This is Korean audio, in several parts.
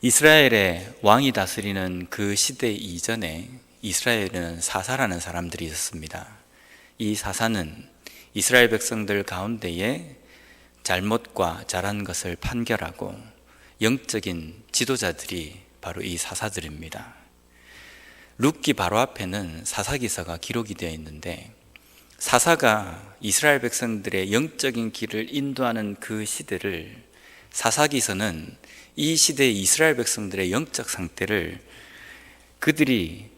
이스라엘의 왕이 다스리는 그 시대 이전에 이스라엘에는 사사라는 사람들이 있었습니다. 이 사사는 이스라엘 백성들 가운데에 잘못과 잘한 것을 판결하고 영적인 지도자들이 바로 이 사사들입니다. 룻기 바로 앞에는 사사기서가 기록이 되어 있는데, 사사가 이스라엘 백성들의 영적인 길을 인도하는 그 시대를, 사사기서는 이 시대의 이스라엘 백성들의 영적 상태를 그들이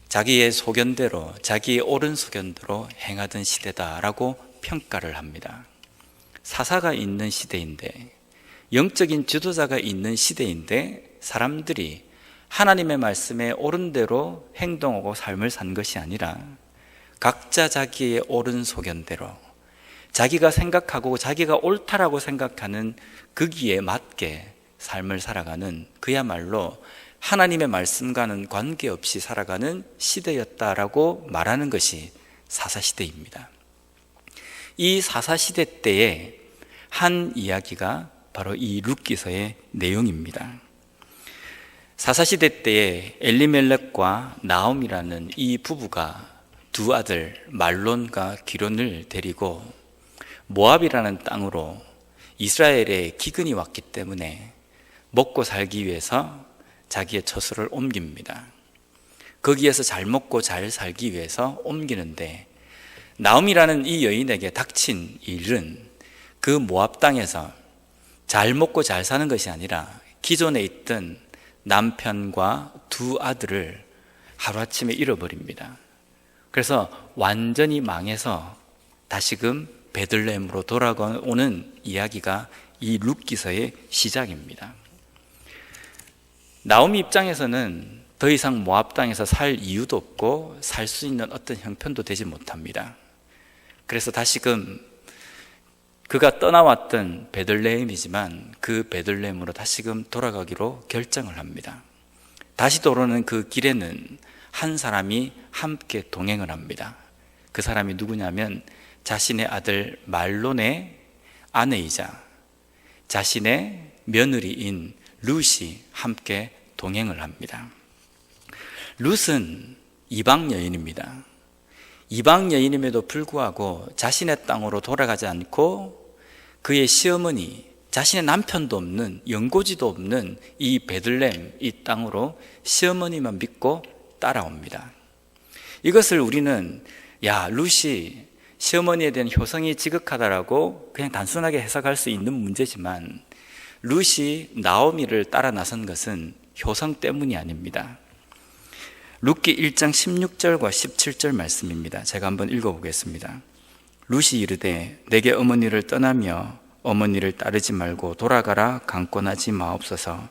자기의 소견대로, 자기의 옳은 소견대로 행하던 시대다라고 평가를 합니다. 사사가 있는 시대인데, 영적인 지도자가 있는 시대인데, 사람들이 하나님의 말씀에 옳은 대로 행동하고 삶을 산 것이 아니라 각자 자기의 옳은 소견대로, 자기가 생각하고 자기가 옳다라고 생각하는 거기에 맞게 삶을 살아가는, 그야말로 하나님의 말씀과는 관계없이 살아가는 시대였다라고 말하는 것이 사사시대입니다. 이 사사시대 때의 한 이야기가 바로 이 룻기서의 내용입니다. 사사시대 때에 엘리멜렉과 나옴이라는 이 부부가 두 아들 말론과 기론을 데리고 모압이라는 땅으로 이스라엘에 기근이 왔기 때문에 먹고 살기 위해서 자기의 처소를 옮깁니다. 거기에서 잘 먹고 잘 살기 위해서 옮기는데, 나옴이라는 이 여인에게 닥친 일은 그 모압 땅에서 잘 먹고 잘 사는 것이 아니라 기존에 있던 남편과 두 아들을 하루아침에 잃어버립니다. 그래서 완전히 망해서 다시금 베들레헴으로 돌아오는 이야기가 이 룻기서의 시작입니다. 나오미 입장에서는 더 이상 모압 땅에서 살 이유도 없고 살 수 있는 어떤 형편도 되지 못합니다. 그래서 다시금 그가 떠나왔던 베들레헴이지만 그 베들레헴으로 다시금 돌아가기로 결정을 합니다. 다시 돌아오는 그 길에는 한 사람이 함께 동행을 합니다. 그 사람이 누구냐면 자신의 아들 말론의 아내이자 자신의 며느리인 룻이 함께 동행을 합니다. 룻은 이방 여인입니다. 이방 여인임에도 불구하고 자신의 땅으로 돌아가지 않고 그의 시어머니, 자신의 남편도 없는, 연고지도 없는 이 베들레헴, 이 땅으로 시어머니만 믿고 따라옵니다. 이것을 우리는 룻이 시어머니에 대한 효성이 지극하다라고 그냥 단순하게 해석할 수 있는 문제지만, 룻이 나오미를 따라 나선 것은 효성 때문이 아닙니다. 룻기 1장 16절과 17절 말씀입니다. 제가 한번 읽어보겠습니다. 룻이 이르되 내게 어머니를 떠나며 어머니를 따르지 말고 돌아가라 강권하지 마옵소서.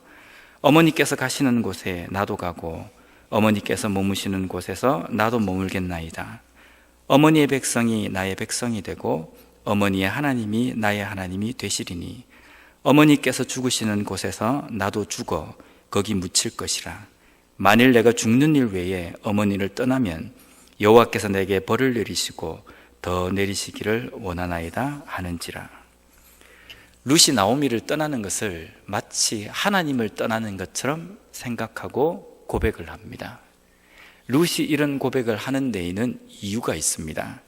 어머니께서 가시는 곳에 나도 가고 어머니께서 머무시는 곳에서 나도 머물겠나이다. 어머니의 백성이 나의 백성이 되고 어머니의 하나님이 나의 하나님이 되시리니 어머니께서 죽으시는 곳에서 나도 죽어 거기 묻힐 것이라. 만일 내가 죽는 일 외에 어머니를 떠나면 여호와께서 내게 벌을 내리시고 더 내리시기를 원하나이다 하는지라. 룻이 나오미를 떠나는 것을 마치 하나님을 떠나는 것처럼 생각하고 고백을 합니다. 룻이 이런 고백을 하는 데에는 이유가 있습니다.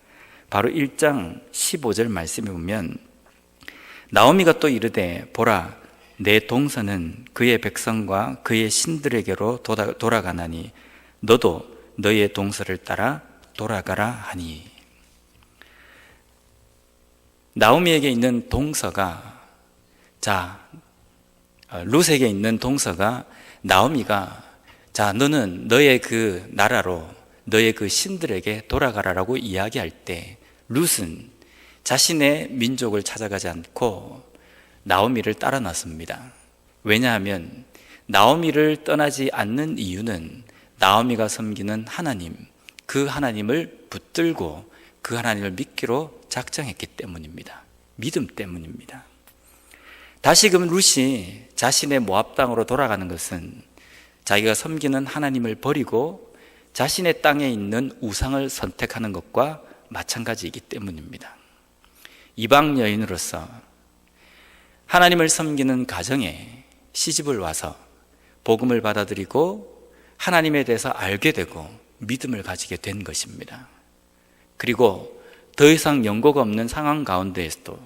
바로 1장 15절 말씀에 보면 나오미가 또 이르되 보라 내 동서는 그의 백성과 그의 신들에게로 돌아가나니 너도 너의 동서를 따라 돌아가라 하니. 나오미에게 있는 동서가, 룻에게 있는 동서가, 나오미가 너는 너의 그 나라로 너의 그 신들에게 돌아가라라고 이야기할 때 룻은 자신의 민족을 찾아가지 않고 나오미를 따라 나섭니다. 왜냐하면 나오미를 떠나지 않는 이유는 나오미가 섬기는 하나님, 그 하나님을 붙들고 그 하나님을 믿기로 작정했기 때문입니다. 믿음 때문입니다. 다시금 룻이 자신의 모압 땅으로 돌아가는 것은 자기가 섬기는 하나님을 버리고 자신의 땅에 있는 우상을 선택하는 것과 마찬가지이기 때문입니다. 이방 여인으로서 하나님을 섬기는 가정에 시집을 와서 복음을 받아들이고 하나님에 대해서 알게 되고 믿음을 가지게 된 것입니다. 그리고 더 이상 연고가 없는 상황 가운데에서도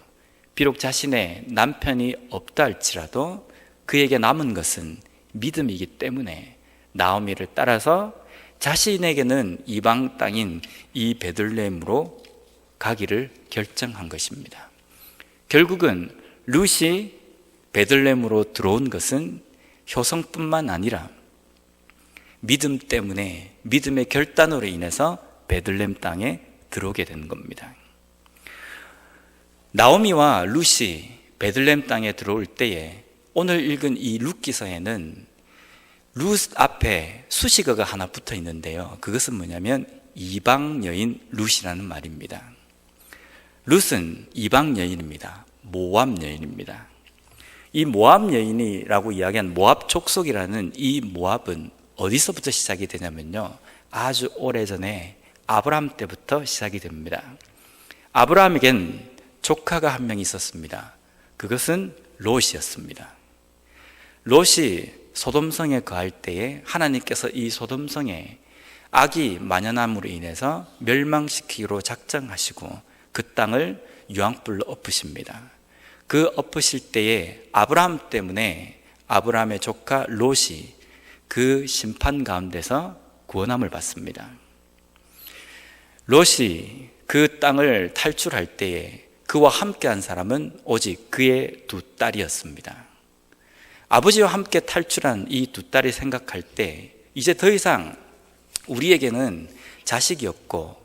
비록 자신의 남편이 없다 할지라도 그에게 남은 것은 믿음이기 때문에 나오미를 따라서 자신에게는 이방 땅인 이 베들레헴으로 가기를 결정한 것입니다. 결국은 룻이 베들레헴으로 들어온 것은 효성뿐만 아니라 믿음 때문에, 믿음의 결단으로 인해서 베들레헴 땅에 들어오게 된 겁니다. 나오미와 룻이 베들레헴 땅에 들어올 때에 오늘 읽은 이 룻기서에는 룻 앞에 수식어가 하나 붙어 있는데요, 그것은 뭐냐면 이방 여인 룻이라는 말입니다. 룻은 이방 여인입니다. 모압 여인입니다. 이 모압 여인이라고 이야기한 모압 족속이라는 이 모압은 어디서부터 시작이 되냐면요, 아주 오래전에 아브라함 때부터 시작이 됩니다. 아브라함에겐 조카가 한 명 있었습니다. 그것은 롯이었습니다. 롯이 소돔성에 거할 때에 하나님께서 이 소돔성에 악이 만연함으로 인해서 멸망시키기로 작정하시고 그 땅을 유황불로 엎으십니다. 그 엎으실 때에 아브라함 때문에 아브라함의 조카 롯이 그 심판 가운데서 구원함을 받습니다. 롯이 그 땅을 탈출할 때에 그와 함께한 사람은 오직 그의 두 딸이었습니다. 아버지와 함께 탈출한 이 두 딸이 생각할 때 이제 더 이상 우리에게는 자식이 없고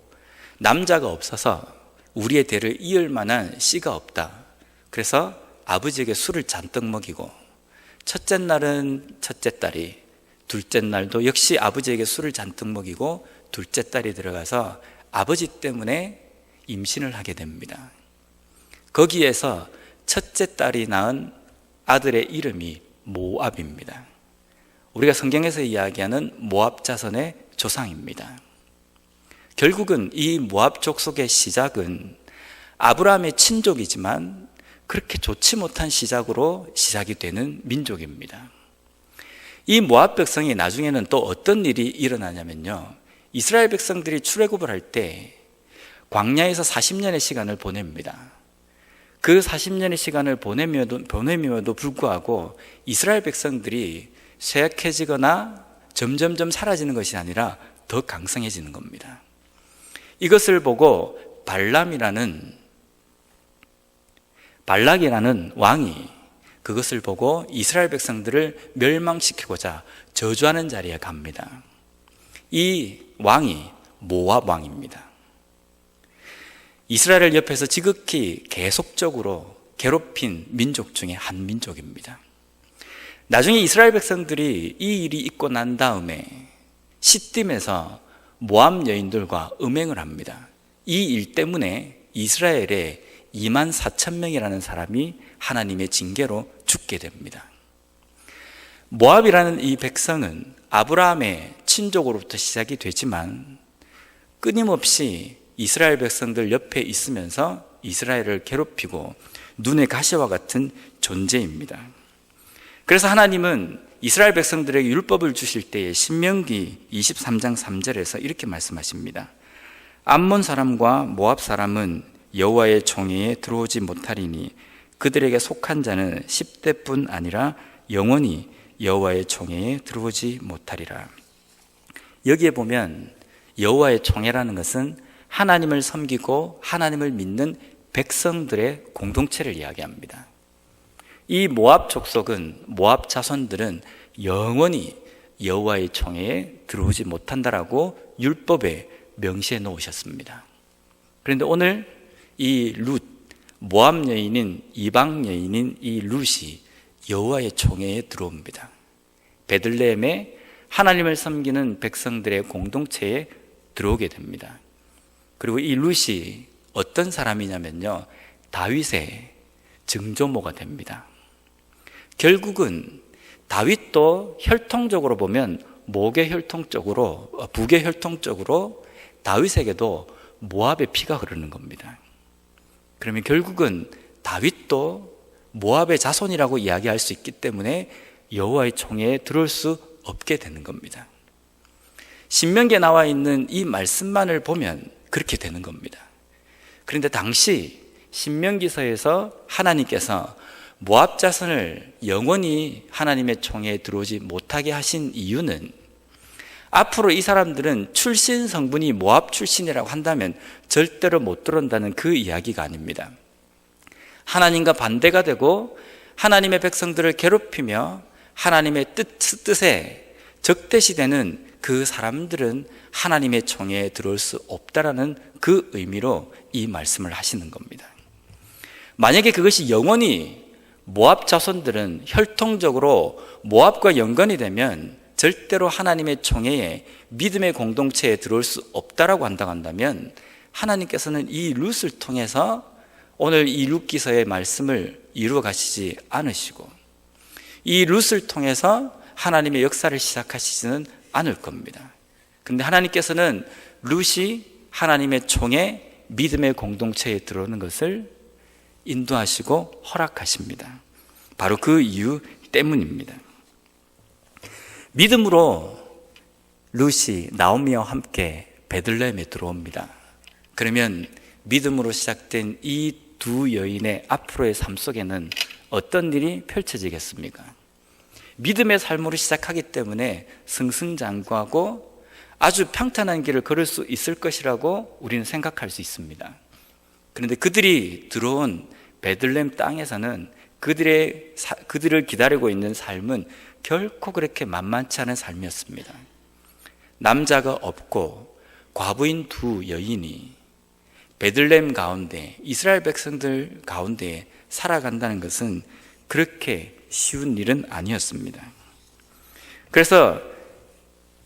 남자가 없어서 우리의 대를 이을 만한 씨가 없다. 그래서 아버지에게 술을 잔뜩 먹이고 첫째 날은 첫째 딸이, 둘째 날도 역시 아버지에게 술을 잔뜩 먹이고 둘째 딸이 들어가서 아버지 때문에 임신을 하게 됩니다. 거기에서 첫째 딸이 낳은 아들의 이름이 모압입니다. 우리가 성경에서 이야기하는 모압 자손의 조상입니다. 결국은 이 모압 족속의 시작은 아브라함의 친족이지만 그렇게 좋지 못한 시작으로 시작이 되는 민족입니다. 이 모압 백성이 나중에는 또 어떤 일이 일어나냐면요, 이스라엘 백성들이 출애굽을 할 때 광야에서 40년의 시간을 보냅니다. 그 40년의 시간을 보내면도 불구하고 이스라엘 백성들이 쇠약해지거나 점점점 사라지는 것이 아니라 더 강성해지는 겁니다. 이것을 보고 발락이라는 왕이 그것을 보고 이스라엘 백성들을 멸망시키고자 저주하는 자리에 갑니다. 이 왕이 모압 왕입니다. 이스라엘을 옆에서 지극히 계속적으로 괴롭힌 민족 중에 한 민족입니다. 나중에 이스라엘 백성들이 이 일이 있고 난 다음에 시딤에서 모압 여인들과 음행을 합니다. 이 일 때문에 이스라엘에 24,000명이라는 사람이 하나님의 징계로 죽게 됩니다. 모압이라는 이 백성은 아브라함의 친족으로부터 시작이 되지만 끊임없이 이스라엘 백성들 옆에 있으면서 이스라엘을 괴롭히고 눈의 가시와 같은 존재입니다. 그래서 하나님은 이스라엘 백성들에게 율법을 주실 때에 신명기 23장 3절에서 이렇게 말씀하십니다. 암몬 사람과 모압 사람은 여호와의 총회에 들어오지 못하리니 그들에게 속한 자는 10대뿐 아니라 영원히 여호와의 총회에 들어오지 못하리라. 여기에 보면 여호와의 총회라는 것은 하나님을 섬기고 하나님을 믿는 백성들의 공동체를 이야기합니다. 이 모압 족속은, 모압 자손들은 영원히 여호와의 총회에 들어오지 못한다라고 율법에 명시해 놓으셨습니다. 그런데 오늘 이 룻, 모압 여인인, 이방 여인인 이 룻이 여호와의 총회에 들어옵니다. 베들레헴에 하나님을 섬기는 백성들의 공동체에 들어오게 됩니다. 그리고 이 룻이 어떤 사람이냐면요, 다윗의 증조모가 됩니다. 결국은 다윗도 혈통적으로 보면 북의 혈통적으로 다윗에게도 모압의 피가 흐르는 겁니다. 그러면 결국은 다윗도 모압의 자손이라고 이야기할 수 있기 때문에 여호와의 총회에 들어올 수 없게 되는 겁니다. 신명기에 나와 있는 이 말씀만을 보면 그렇게 되는 겁니다. 그런데 당시 신명기서에서 하나님께서 모압 자손을 영원히 하나님의 총회에 들어오지 못하게 하신 이유는 앞으로 이 사람들은 출신 성분이 모압 출신이라고 한다면 절대로 못 들어온다는 그 이야기가 아닙니다. 하나님과 반대가 되고 하나님의 백성들을 괴롭히며 하나님의 뜻에 적대시되는 그 사람들은 하나님의 총회에 들어올 수 없다라는 그 의미로 이 말씀을 하시는 겁니다. 만약에 그것이 영원히 모압 자손들은 혈통적으로 모압과 연관이 되면 절대로 하나님의 총회에 믿음의 공동체에 들어올 수 없다라고 한다면 하나님께서는 이 룻을 통해서 오늘 이 룻기서의 말씀을 이루어 가시지 않으시고 이 룻을 통해서 하나님의 역사를 시작하시지는 않을 겁니다. 그런데 하나님께서는 룻이 하나님의 총회 믿음의 공동체에 들어오는 것을 인도하시고 허락하십니다. 바로 그 이유 때문입니다. 믿음으로 룻이 나오미와 함께 베들레헴에 들어옵니다. 그러면 믿음으로 시작된 이 두 여인의 앞으로의 삶 속에는 어떤 일이 펼쳐지겠습니까? 믿음의 삶으로 시작하기 때문에 승승장구하고 아주 평탄한 길을 걸을 수 있을 것이라고 우리는 생각할 수 있습니다. 그런데 그들이 들어온 베들레헴 땅에서는 그들을 기다리고 있는 삶은 결코 그렇게 만만치 않은 삶이었습니다. 남자가 없고 과부인 두 여인이 베들레헴 가운데 이스라엘 백성들 가운데 살아간다는 것은 그렇게 쉬운 일은 아니었습니다. 그래서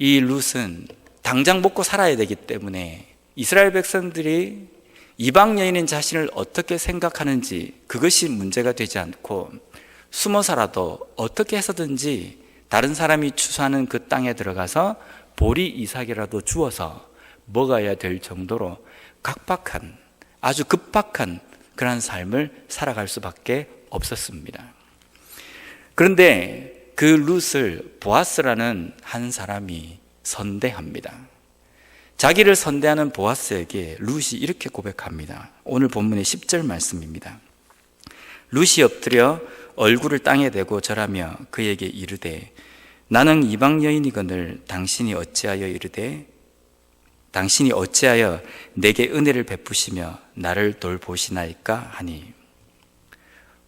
이 룻은 당장 먹고 살아야 되기 때문에 이스라엘 백성들이 이방 여인인 자신을 어떻게 생각하는지 그것이 문제가 되지 않고 숨어 살아도 어떻게 해서든지 다른 사람이 추수하는 그 땅에 들어가서 보리 이삭이라도 주워서 먹어야 될 정도로 각박한 아주 급박한 그런 삶을 살아갈 수밖에 없었습니다. 그런데 그 룻을 보아스라는 한 사람이 선대합니다. 자기를 선대하는 보아스에게 룻이 이렇게 고백합니다. 오늘 본문의 10절 말씀입니다. 룻이 엎드려 얼굴을 땅에 대고 절하며 그에게 이르되 나는 이방 여인이거늘 당신이 어찌하여 내게 은혜를 베푸시며 나를 돌보시나이까 하니.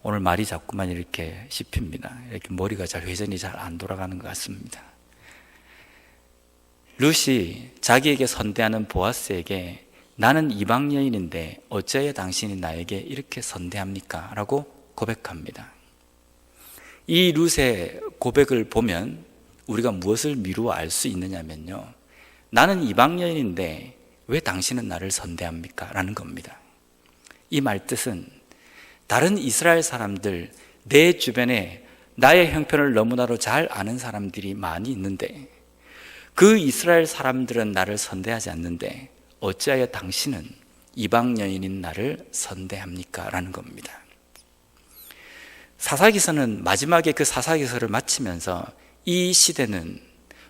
오늘 말이 자꾸만 이렇게 씹힙니다. 이렇게 머리가 회전이 잘 안 돌아가는 것 같습니다. 룻이 자기에게 선대하는 보아스에게 나는 이방 여인인데 어찌하여 당신이 나에게 이렇게 선대합니까? 라고 고백합니다. 이 룻의 고백을 보면 우리가 무엇을 미루어 알 수 있느냐면요, 나는 이방 여인인데 왜 당신은 나를 선대합니까? 라는 겁니다. 이 말뜻은 다른 이스라엘 사람들, 내 주변에 나의 형편을 너무나도 잘 아는 사람들이 많이 있는데 그 이스라엘 사람들은 나를 선대하지 않는데 어찌하여 당신은 이방 여인인 나를 선대합니까? 라는 겁니다. 사사기서는 마지막에 그 사사기서를 마치면서 이 시대는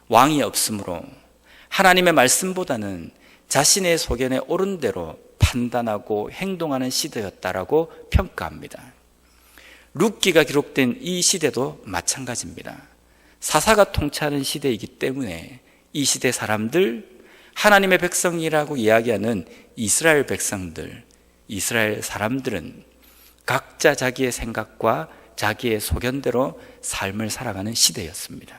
왕이 없으므로 하나님의 말씀보다는 자신의 소견에 옳은 대로 판단하고 행동하는 시대였다라고 평가합니다. 룻기가 기록된 이 시대도 마찬가지입니다. 사사가 통치하는 시대이기 때문에 이 시대 사람들, 하나님의 백성이라고 이야기하는 이스라엘 백성들, 이스라엘 사람들은 각자 자기의 생각과 자기의 소견대로 삶을 살아가는 시대였습니다.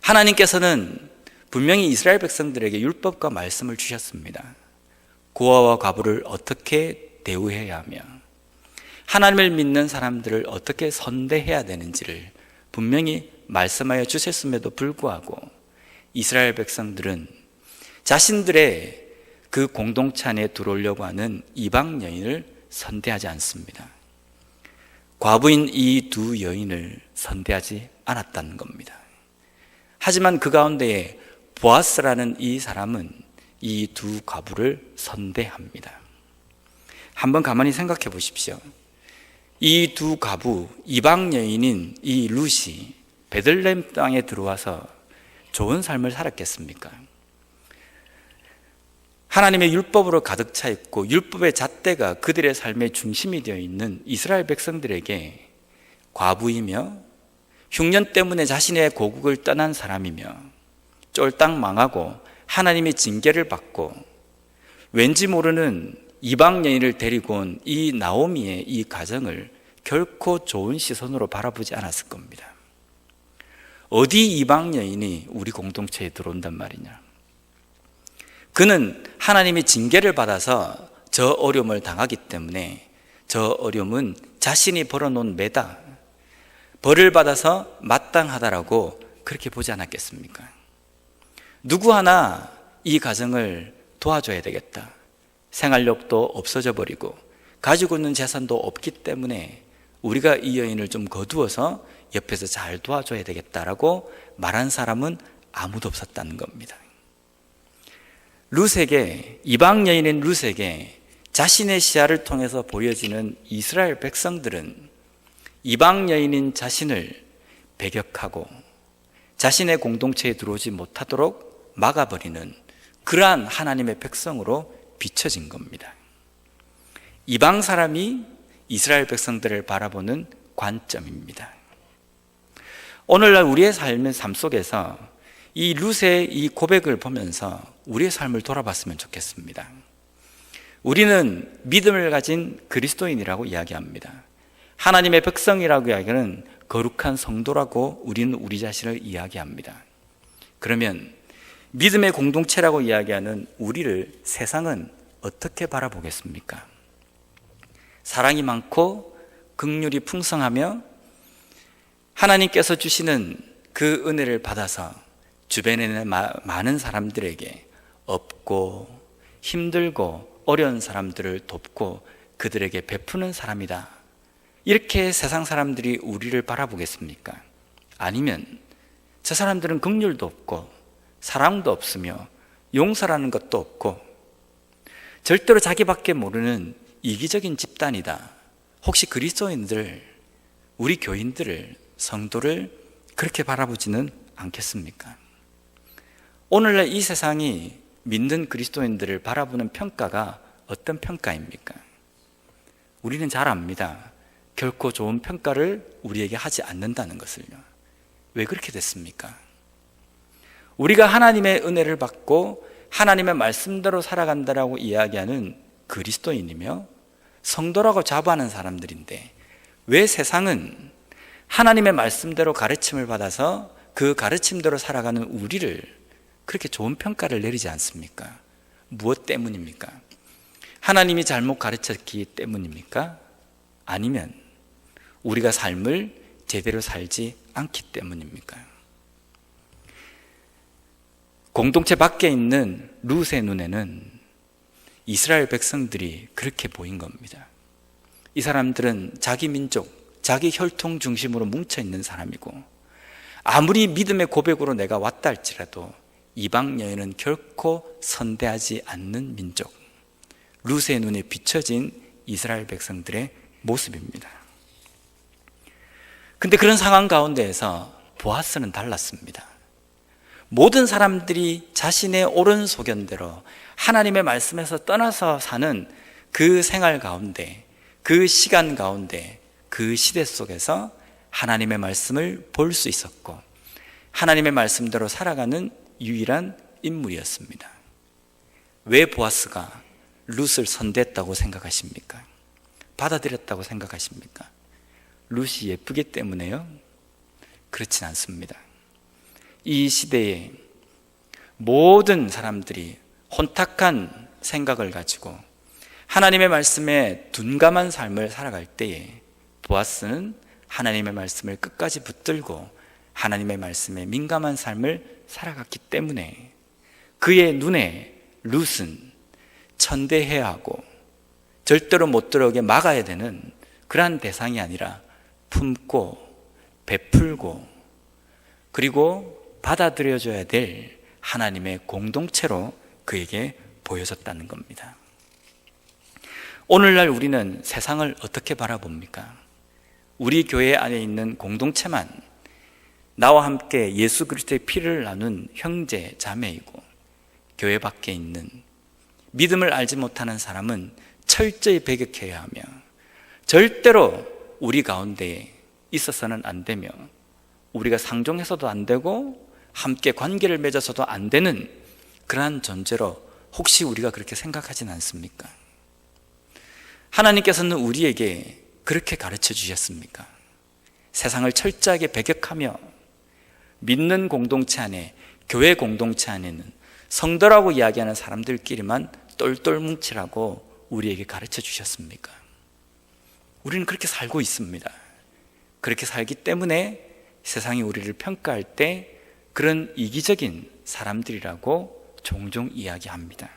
하나님께서는 분명히 이스라엘 백성들에게 율법과 말씀을 주셨습니다. 고아와 과부를 어떻게 대우해야 하며 하나님을 믿는 사람들을 어떻게 선대해야 되는지를 분명히 말씀하여 주셨음에도 불구하고 이스라엘 백성들은 자신들의 그 공동체 안에 들어오려고 하는 이방 여인을 선대하지 않습니다. 과부인 이 두 여인을 선대하지 않았다는 겁니다. 하지만 그 가운데에 보아스라는 이 사람은 이 두 과부를 선대합니다. 한번 가만히 생각해 보십시오. 이 두 가부, 이방 여인인 이 룻이 베들레헴 땅에 들어와서 좋은 삶을 살았겠습니까? 하나님의 율법으로 가득 차 있고 율법의 잣대가 그들의 삶의 중심이 되어 있는 이스라엘 백성들에게 과부이며 흉년 때문에 자신의 고국을 떠난 사람이며 쫄딱 망하고 하나님의 징계를 받고 왠지 모르는 이방 여인을 데리고 온 이 나오미의 이 가정을 결코 좋은 시선으로 바라보지 않았을 겁니다. 어디 이방 여인이 우리 공동체에 들어온단 말이냐? 그는 하나님의 징계를 받아서 저 어려움을 당하기 때문에 저 어려움은 자신이 벌어놓은 매다, 벌을 받아서 마땅하다라고 그렇게 보지 않았겠습니까? 누구 하나 이 가정을 도와줘야 되겠다. 생활력도 없어져 버리고 가지고 있는 재산도 없기 때문에 우리가 이 여인을 좀 거두어서 옆에서 잘 도와줘야 되겠다라고 말한 사람은 아무도 없었다는 겁니다. 룻에게, 이방 여인인 룻에게 자신의 시야를 통해서 보여지는 이스라엘 백성들은 이방 여인인 자신을 배격하고 자신의 공동체에 들어오지 못하도록 막아버리는 그러한 하나님의 백성으로 비춰진 겁니다. 이방 사람이 이스라엘 백성들을 바라보는 관점입니다. 오늘날 우리의 삶의 삶 속에서 이 룻의 이 고백을 보면서 우리의 삶을 돌아봤으면 좋겠습니다. 우리는 믿음을 가진 그리스도인이라고 이야기합니다. 하나님의 백성이라고 이야기하는 거룩한 성도라고 우리는 우리 자신을 이야기합니다. 그러면 믿음의 공동체라고 이야기하는 우리를 세상은 어떻게 바라보겠습니까? 사랑이 많고 긍휼이 풍성하며 하나님께서 주시는 그 은혜를 받아서 주변에 있는 많은 사람들에게 없고 힘들고 어려운 사람들을 돕고 그들에게 베푸는 사람이다. 이렇게 세상 사람들이 우리를 바라보겠습니까? 아니면 저 사람들은 긍휼도 없고 사랑도 없으며 용서라는 것도 없고 절대로 자기밖에 모르는 이기적인 집단이다. 혹시 그리스도인들, 우리 교인들을, 성도를 그렇게 바라보지는 않겠습니까? 오늘날 이 세상이 믿는 그리스도인들을 바라보는 평가가 어떤 평가입니까? 우리는 잘 압니다. 결코 좋은 평가를 우리에게 하지 않는다는 것을요. 왜 그렇게 됐습니까? 우리가 하나님의 은혜를 받고 하나님의 말씀대로 살아간다라고 이야기하는 그리스도인이며 성도라고 자부하는 사람들인데 왜 세상은 하나님의 말씀대로 가르침을 받아서 그 가르침대로 살아가는 우리를 그렇게 좋은 평가를 내리지 않습니까? 무엇 때문입니까? 하나님이 잘못 가르쳤기 때문입니까? 아니면 우리가 삶을 제대로 살지 않기 때문입니까? 공동체 밖에 있는 룻의 눈에는 이스라엘 백성들이 그렇게 보인 겁니다. 이 사람들은 자기 민족, 자기 혈통 중심으로 뭉쳐있는 사람이고 아무리 믿음의 고백으로 내가 왔다 할지라도 이방 여인은 결코 선대하지 않는 민족, 룻의 눈에 비춰진 이스라엘 백성들의 모습입니다. 근데 그런 상황 가운데에서 보아스는 달랐습니다. 모든 사람들이 자신의 옳은 소견대로 하나님의 말씀에서 떠나서 사는 그 생활 가운데, 그 시간 가운데, 그 시대 속에서 하나님의 말씀을 볼 수 있었고 하나님의 말씀대로 살아가는 유일한 인물이었습니다. 왜 보아스가 룻을 선대했다고 생각하십니까? 받아들였다고 생각하십니까? 룻이 예쁘기 때문에요? 그렇진 않습니다. 이 시대에 모든 사람들이 혼탁한 생각을 가지고 하나님의 말씀에 둔감한 삶을 살아갈 때에 보아스는 하나님의 말씀을 끝까지 붙들고 하나님의 말씀에 민감한 삶을 살아갔기 때문에 그의 눈에 룻은 천대해야 하고 절대로 못 들어오게 막아야 되는 그러한 대상이 아니라 품고 베풀고 그리고 받아들여줘야 될 하나님의 공동체로 그에게 보여졌다는 겁니다. 오늘날 우리는 세상을 어떻게 바라봅니까? 우리 교회 안에 있는 공동체만 나와 함께 예수 그리스도의 피를 나눈 형제, 자매이고, 교회 밖에 있는 믿음을 알지 못하는 사람은 철저히 배격해야 하며 절대로 우리 가운데에 있어서는 안 되며 우리가 상종해서도 안 되고 함께 관계를 맺어서도 안 되는 그러한 존재로 혹시 우리가 그렇게 생각하진 않습니까? 하나님께서는 우리에게 그렇게 가르쳐 주셨습니까? 세상을 철저하게 배격하며 믿는 공동체 안에, 교회 공동체 안에는 성도라고 이야기하는 사람들끼리만 똘똘 뭉치라고 우리에게 가르쳐 주셨습니까? 우리는 그렇게 살고 있습니다. 그렇게 살기 때문에 세상이 우리를 평가할 때 그런 이기적인 사람들이라고 종종 이야기합니다.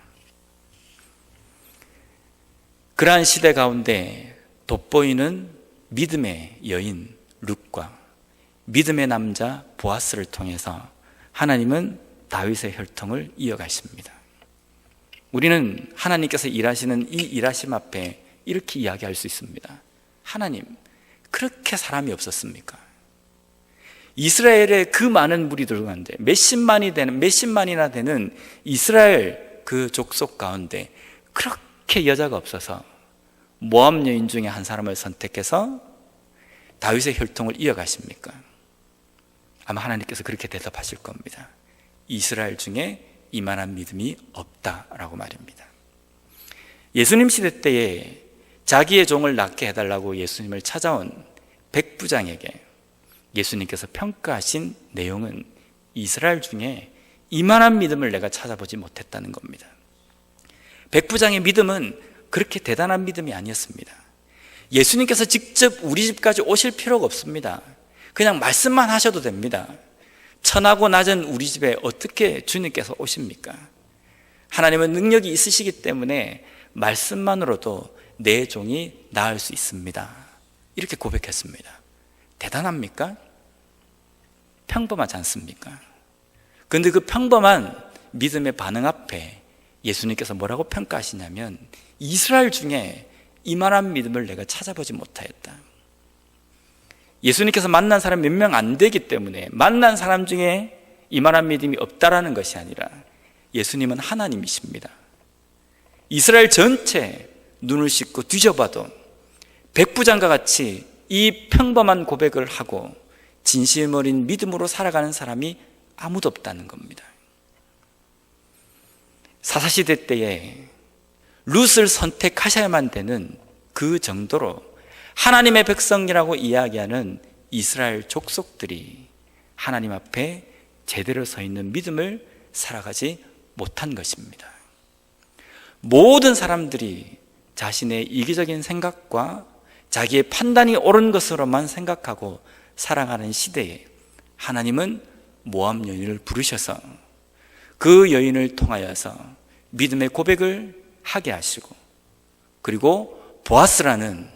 그러한 시대 가운데 돋보이는 믿음의 여인 룻과 믿음의 남자 보아스를 통해서 하나님은 다윗의 혈통을 이어가십니다. 우리는 하나님께서 일하시는 이 일하심 앞에 이렇게 이야기할 수 있습니다. 하나님, 그렇게 사람이 없었습니까? 이스라엘의 그 많은 무리들 가운데 몇십만이나 되는 이스라엘 그 족속 가운데 그렇게 여자가 없어서 모압 여인 중에 한 사람을 선택해서 다윗의 혈통을 이어가십니까? 아마 하나님께서 그렇게 대답하실 겁니다. 이스라엘 중에 이만한 믿음이 없다라고 말입니다. 예수님 시대 때에 자기의 종을 낫게 해달라고 예수님을 찾아온 백부장에게 예수님께서 평가하신 내용은 이스라엘 중에 이만한 믿음을 내가 찾아보지 못했다는 겁니다. 백부장의 믿음은 그렇게 대단한 믿음이 아니었습니다. 예수님께서 직접 우리 집까지 오실 필요가 없습니다. 그냥 말씀만 하셔도 됩니다. 천하고 낮은 우리 집에 어떻게 주님께서 오십니까? 하나님은 능력이 있으시기 때문에 말씀만으로도 내 종이 나을 수 있습니다. 이렇게 고백했습니다. 대단합니까? 평범하지 않습니까? 그런데 그 평범한 믿음의 반응 앞에 예수님께서 뭐라고 평가하시냐면 이스라엘 중에 이만한 믿음을 내가 찾아보지 못하였다. 예수님께서 만난 사람 몇 명 안 되기 때문에 만난 사람 중에 이만한 믿음이 없다라는 것이 아니라 예수님은 하나님이십니다. 이스라엘 전체 눈을 씻고 뒤져봐도 백부장과 같이 이 평범한 고백을 하고 진심 어린 믿음으로 살아가는 사람이 아무도 없다는 겁니다. 사사시대 때에 룻을 선택하셔야만 되는 그 정도로 하나님의 백성이라고 이야기하는 이스라엘 족속들이 하나님 앞에 제대로 서 있는 믿음을 살아가지 못한 것입니다. 모든 사람들이 자신의 이기적인 생각과 자기의 판단이 옳은 것으로만 생각하고 살아가는 시대에 하나님은 모압 여인을 부르셔서 그 여인을 통하여서 믿음의 고백을 하게 하시고, 그리고 보아스라는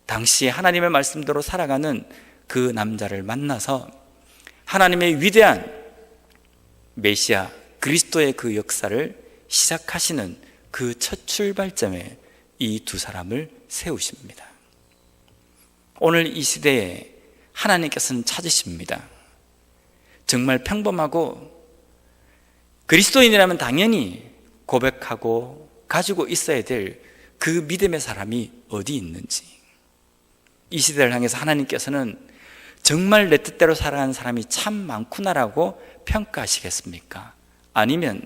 당시 하나님의 말씀대로 살아가는 그 남자를 만나서 하나님의 위대한 메시아 그리스도의 그 역사를 시작하시는 그 첫 출발점에 이 두 사람을 세우십니다. 오늘 이 시대에 하나님께서는 찾으십니다. 정말 평범하고 그리스도인이라면 당연히 고백하고 가지고 있어야 될 그 믿음의 사람이 어디 있는지, 이 시대를 향해서 하나님께서는 정말 내 뜻대로 살아가는 사람이 참 많구나라고 평가하시겠습니까? 아니면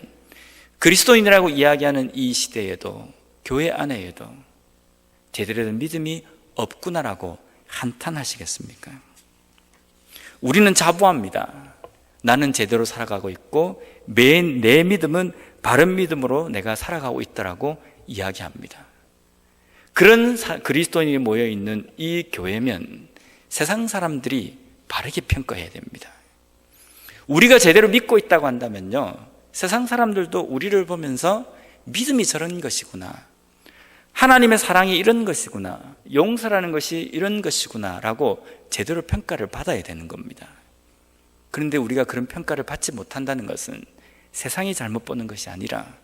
그리스도인이라고 이야기하는 이 시대에도, 교회 안에에도 제대로 된 믿음이 없구나라고 한탄하시겠습니까? 우리는 자부합니다. 나는 제대로 살아가고 있고 내 믿음은 바른 믿음으로 내가 살아가고 있다라고 이야기합니다. 그런 그리스도인이 모여있는 이 교회면 세상 사람들이 바르게 평가해야 됩니다. 우리가 제대로 믿고 있다고 한다면요, 세상 사람들도 우리를 보면서 믿음이 저런 것이구나, 하나님의 사랑이 이런 것이구나, 용서라는 것이 이런 것이구나 라고 제대로 평가를 받아야 되는 겁니다. 그런데 우리가 그런 평가를 받지 못한다는 것은 세상이 잘못 보는 것이 아니라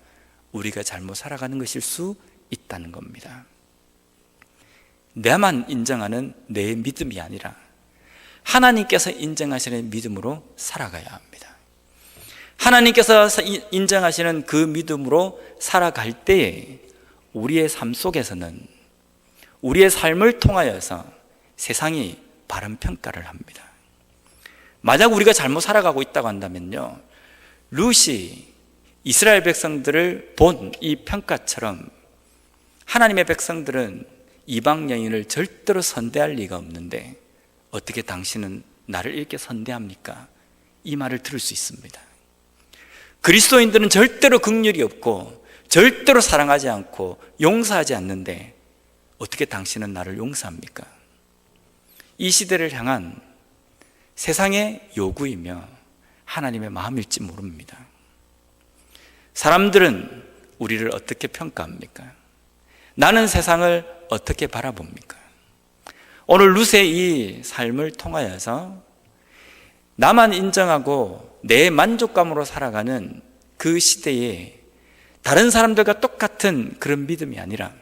우리가 잘못 살아가는 것일 수 있다는 겁니다. 내만 인정하는 내 믿음이 아니라 하나님께서 인정하시는 믿음으로 살아가야 합니다. 하나님께서 인정하시는 그 믿음으로 살아갈 때에 우리의 삶 속에서는 우리의 삶을 통하여서 세상이 바른 평가를 합니다. 만약 우리가 잘못 살아가고 있다고 한다면요, 룻이 이스라엘 백성들을 본 이 평가처럼 하나님의 백성들은 이방 여인을 절대로 선대할 리가 없는데 어떻게 당신은 나를 이렇게 선대합니까? 이 말을 들을 수 있습니다. 그리스도인들은 절대로 긍휼이 없고 절대로 사랑하지 않고 용서하지 않는데 어떻게 당신은 나를 용서합니까? 이 시대를 향한 세상의 요구이며 하나님의 마음일지 모릅니다. 사람들은 우리를 어떻게 평가합니까? 나는 세상을 어떻게 바라봅니까? 오늘 룻의 이 삶을 통하여서 나만 인정하고 내 만족감으로 살아가는 그 시대에 다른 사람들과 똑같은 그런 믿음이 아니라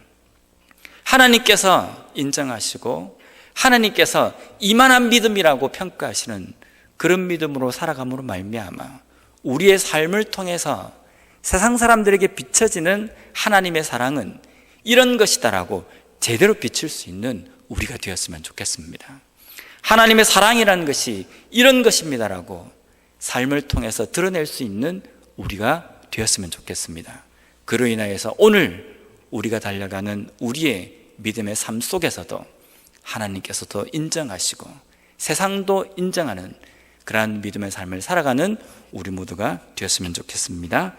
하나님께서 인정하시고 하나님께서 이만한 믿음이라고 평가하시는 그런 믿음으로 살아감으로 말미암아 우리의 삶을 통해서 세상 사람들에게 비춰지는 하나님의 사랑은 이런 것이다라고 제대로 비칠 수 있는 우리가 되었으면 좋겠습니다. 하나님의 사랑이라는 것이 이런 것입니다라고 삶을 통해서 드러낼 수 있는 우리가 되었으면 좋겠습니다. 그로 인하여서 오늘 우리가 달려가는 우리의 믿음의 삶 속에서도 하나님께서도 인정하시고 세상도 인정하는 그러한 믿음의 삶을 살아가는 우리 모두가 되었으면 좋겠습니다.